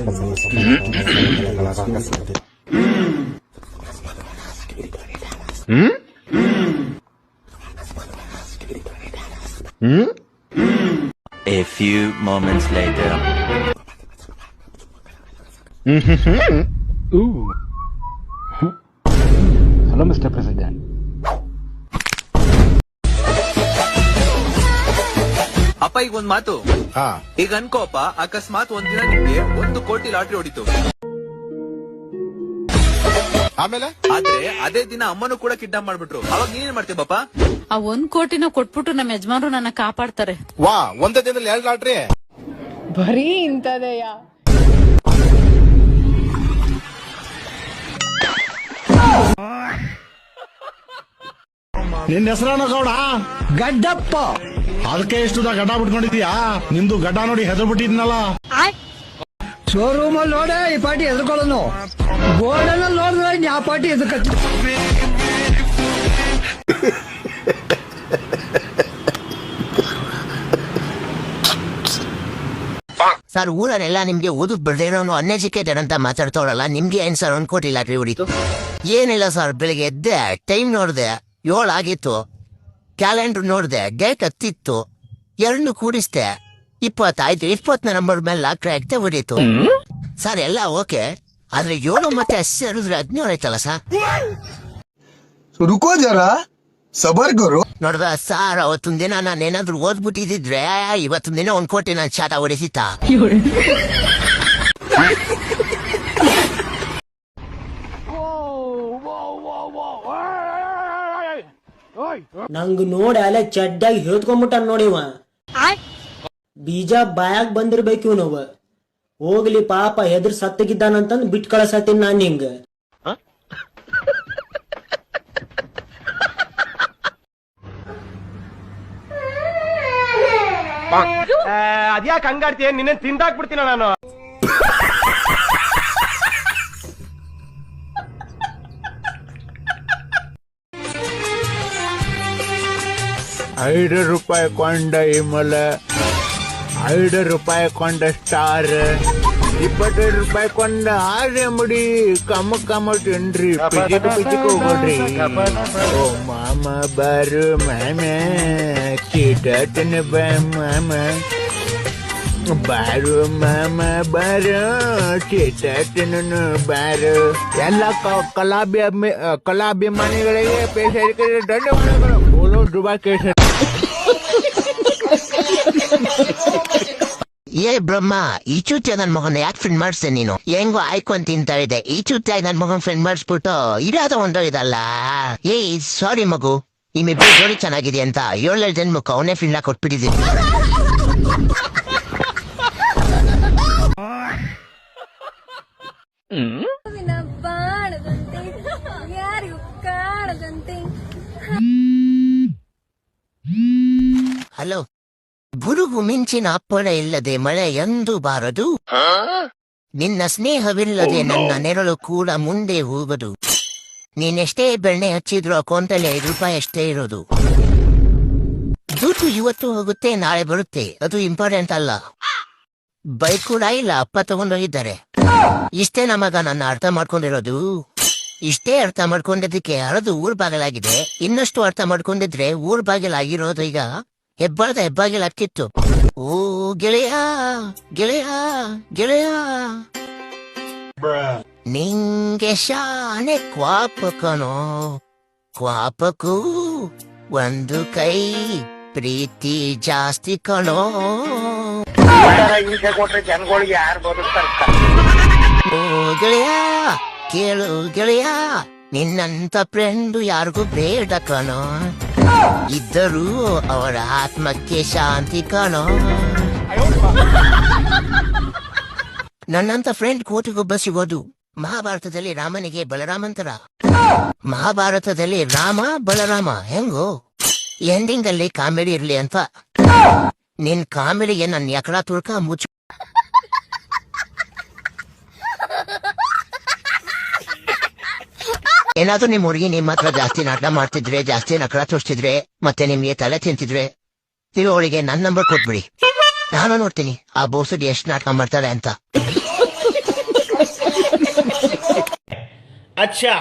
A few moments later. Hello, Mr. President. ಅಪ್ಪ ಈಗ ಒಂದ್ ಮಾತು, ಈಗ ಅನ್ಕೋಪ, ಅಕಸ್ಮಾತ್ ಒಂದಿನ ನಿಮ್ಗೆ 1 ಕೋಟಿ ಲಾಟ್ರಿ ಹೊಡಿತು, ಆಮೇಲೆ ಆದ್ರೆ ಅದೇ ದಿನ ಅಮ್ಮನು ಕೂಡ ಕಿಡ್ನಾಪ್ ಮಾಡ್ಬಿಟ್ರು, ಅವಾಗ ನೀನೇನ್ ಮಾಡ್ತೀಯ ಪಾಪ? ಆ 1 ಕೋಟಿನ ಕೊಟ್ಬಿಟ್ಟು ನಮ್ಮ ಯಜಮಾನ್ರು ನನ್ನ ಕಾಪಾಡ್ತಾರೆ. ವಾ, ಒಂದೇ ದಿನದಲ್ಲಿ 2 ಲಾಟ್ರಿ? ಬರೀ ಇಂತದೆಯಾ? ನಿನ್ನ ಹೆಸರಾನ ಗೌಡ? ಗಡ್ಡಪ್ಪ. ಅದಕ್ಕೆ ಇಷ್ಟುದ ಗಡ್ಡ ಬಿಟ್ಕೊಂಡಿದ್ಯಾ? ನಿಮ್ದು ಗಡ್ಡ ನೋಡಿ ಹೆಸರು ಬಿಟ್ಟಿದ್ನಲ್ಲ. ಶೋರೂಮ್ ಅಲ್ಲಿ ನೋಡೆ ಈ ಪಾರ್ಟಿ ಎದ್ಕೊಳ್ಳೋನು, ಗೋಲ್ಡನ್ ನೋಡಿದ್ರೆ ಯಾವ ಪಾರ್ಟಿ ಎದ್ಕ. ಸರ್, ಊರಲ್ಲೆಲ್ಲ ನಿಮ್ಗೆ ಓದು ಬಿಡದೇನೋ ಅನ್ಎಜುಕೇಟೆಡ್ ಅಂತ ಮಾತಾಡ್ತಾವ್ರಲ್ಲ, ನಿಮ್ಗೆ ಏನ್ ಸರ್ 1 ಕೋಟಿ ಲಾಟ್ರಿ ಹೊಡಿತು? ಏನಿಲ್ಲ ಸರ್, ಬೆಳಿಗ್ಗೆ ಎದ್ದೆ, ಟೈಮ್ ನೋಡ್ದೆ, 7 ಆಗಿತ್ತು, ಕ್ಯಾಲೆಂಡರ್ ನೋಡ್ದೆ, ಡೇಟ್ ಹತ್ತಿತ್ತು, 2 ಕೂಡಿಸ್ದೆ, 20 ಆಯ್ತು. 20ನೇ ನಂಬರ್ ಮೇಲೆ ಲಾಟ್ರಿ ಆಗ್ತಾ ಹೊಡೀತು ಸರ್. ಎಲ್ಲ ಓಕೆ, ಆದ್ರೆ 7 ಮತ್ತೆ 10 ಸೇರಿದ್ರೆ 17 ಆಯ್ತಲ್ಲ ಸರ್. ರುಕೋ ಜರ, ಸಬರ್ ಗುರು. ನೋಡ್ದ ಸಾರ್, ಅವತ್ತೊಂದ್ ದಿನ ನಾನು ಏನಾದ್ರು ಓದ್ಬಿಟ್ಟಿದ್ರೆ ಇವತ್ತೊಂದ್ ದಿನ 1 ಕೋಟಿ ನಾನು ಶಾಟ ಹೊಡಿಸಿತ್ತ. ನಂಗ್ ನೋಡಿ ಅಲ್ಲೇ ಚಡ್ಡಾಗಿ ಹೇಳ್ಕೊಂಬಿಟ್ಟ ನೋಡಿವ. ಬೀಜ ಬಾಯಾಗ ಬಂದಿರ್ಬೇಕು ಇವ್ನವ. ಹೋಗ್ಲಿ ಪಾಪ, ಹೆದ್ರ ಸತ್ತಗಿದ್ದಾನಂತಂದ್ ಬಿಟ್ ಕಳಸತ್ತೀನಿ ನಾನ್ ಹಿಂಗ. ಅದ್ಯಾಕೆ ಹಂಗಾಡ್ತೀಯ? ನಿನ್ನ ತಿಂದಾಕ್ಬಿಡ್ತೀನ ನಾನು. ₹5 ಕೊಂಡ ಇಮಲ, ₹5 ಕೊಂಡ ಸ್ಟಾರ್, ₹25 ಕೊಂಡ ಆರ್ಯಮುಡಿ, ಕಮ್ಮ ತಿನ್ರಿ, ಪಿಜಿಕ್ ಹೋಗ್ರಿ. ಓ ಮಾಮ ಬಾರು ಮಾಮ, ಚೀಟನ ಮಾಮ ಬಾರು, ಮಾಮ ಬಾರು, ಚೀಟನ ಬಾರು. ಎಲ್ಲ ಕಲಾಭಿಮಾನಿಗಳಿಗೆ ಧನ್ಯವಾದಗಳು. ಬೋಲೋ ಡುಬಾ ಕೇಶ. ಏ ಬ್ರಹ್ಮ, ಈ ಚೂತ ನನ್ ಮಗನ ಯಾಕೆ ಫ್ರೆಂಡ್ ಮಾಡಿಸ್ದೆ ನೀನು? ಹೆಂಗೋ ಆಯ್ಕೊಂಡ್ ತಿಂತಾ ಇದೆ, ಈ ಚೂತ ನನ್ ಮಗನ್ ಫ್ರೆಂಡ್ ಮಾಡಿಸ್ಬಿಟ್ಟು ಇರಾದ ಒಂದೋಗಿದಲ್ಲ. ಏ ಸಾರಿ ಮಗು, ನಿಮ್ಮಿಬ್ಬರು ಜೋಡಿ ಚೆನ್ನಾಗಿದೆ ಅಂತ 7 ಜನ್ಮಕ್ಕೆ ಅವನೇ ಫ್ರೆಂಡ್ ಆಗಿ ಕೊಟ್ಬಿಟ್ಟಿದ್ದೀನಿ. ಹಲೋ, ಗುರುಗು ಮಿಂಚಿನ ಅಪ್ಪಣೆ ಇಲ್ಲದೆ ಮಳೆ ಎಂದೂ ಬಾರದು, ನಿನ್ನ ಸ್ನೇಹವಿಲ್ಲದೆ ನನ್ನ ನೆರಳು ಕೂಡ ಮುಂದೆ ಹೋಗದು. ನೀನೆಷ್ಟೇ ಬೆಣ್ಣೆ ಹಚ್ಚಿದ್ರು ಅಕೌಂಟಲ್ಲಿ ₹5 ಅಷ್ಟೇ ಇರೋದು. ದುಡ್ಡು ಇವತ್ತು ಹೋಗುತ್ತೆ, ನಾಳೆ ಬರುತ್ತೆ, ಅದು ಇಂಪಾರ್ಟೆಂಟ್ ಅಲ್ಲ. ಬೈಕ್ ಕೂಡ ಇಲ್ಲ, ಅಪ್ಪ ತಗೊಂಡೋಗಿದ್ದಾರೆ. ಇಷ್ಟೇ ನಮಗ ನನ್ನ ಅರ್ಥ ಮಾಡ್ಕೊಂಡಿರೋದು. ಇಷ್ಟೇ ಅರ್ಥ ಮಾಡ್ಕೊಂಡಿದ್ದಕ್ಕೆ ಅರದು ಊರ್ ಬಾಗಿಲಾಗಿದೆ. ಇನ್ನಷ್ಟು ಅರ್ಥ ಮಾಡ್ಕೊಂಡಿದ್ರೆ ಊರ್ ಬಾಗಿಲಾಗಿರೋದು ಈಗ ಹೆಬ್ಬಾಗಿಲಾಗ್ತಿತ್ತು. ಓ ಗೆಳೆಯ ಗೆಳೆಯ ಗೆಳೆಯ, ನಿಂಗೆ ಶಾನೆ ಕ್ವಾಪಕನೋ, ಕ್ವಾಪಕ್ಕೂ ಒಂದು ಕೈ ಪ್ರೀತಿ ಜಾಸ್ತಿ ಕಣೋ. ಜನಗಳಿಗೆ ಯಾರು ಬದುಕ್ತಾರೆ? ಓ ಗೆಳೆಯ ಕೇಳು ಗೆಳೆಯ, ನಿನ್ನಂತ ಫ್ರೆಂಡು ಯಾರಿಗೂ ಬೇಡ ಕಣೋ, ಇದ್ದರೂ ಅವರ ಆತ್ಮಕ್ಕೆ ಶಾಂತಿ ಕಣೋ. ನನ್ನಂತ ಫ್ರೆಂಡ್ ಕೋಟಿಗೊಬ್ಬ ಸಿಗೋದು. ಮಹಾಭಾರತದಲ್ಲಿ ರಾಮನಿಗೆ ಬಲರಾಮಂತರ, ಮಹಾಭಾರತದಲ್ಲಿ ರಾಮ ಬಲರಾಮ ಹೆಂಗೋ. ಎಂಡಿಂಗ್ ಅಲ್ಲಿ ಕಾಮಿಡಿ ಇರ್ಲಿ ಅಂತ ನಿನ್ ಕಾಮಿಡಿಗೆ ನನ್ನ ಎಕಡ ತುಳ್ಕ ಮುಚ್ಚ. ಏನಾದ್ರೂ ನಿಮ್ ಹುಡುಗಿ ನಿಮ್ಮ ಹತ್ರ ಜಾಸ್ತಿ ನಾಟಕ ಮಾಡ್ತಿದ್ರೆ, ಜಾಸ್ತಿ ನಕರ ತೋರಿಸ್ತಿದ್ರೆ, ಮತ್ತೆ ನಿಮ್ಗೆ ತಲೆ ತಿಂತಿದ್ರೆ, ನೀವು ಅವಳಿಗೆ ನನ್ನ ನಂಬರ್ ಕೊಟ್ಬಿಡಿ. ನಾನು ನೋಡ್ತೀನಿ ಆ ಬೋಸಡಿ ಎಷ್ಟು ನಾಟಕ ಮಾಡ್ತಾರೆ ಅಂತ. ಅಚ್ಚಾ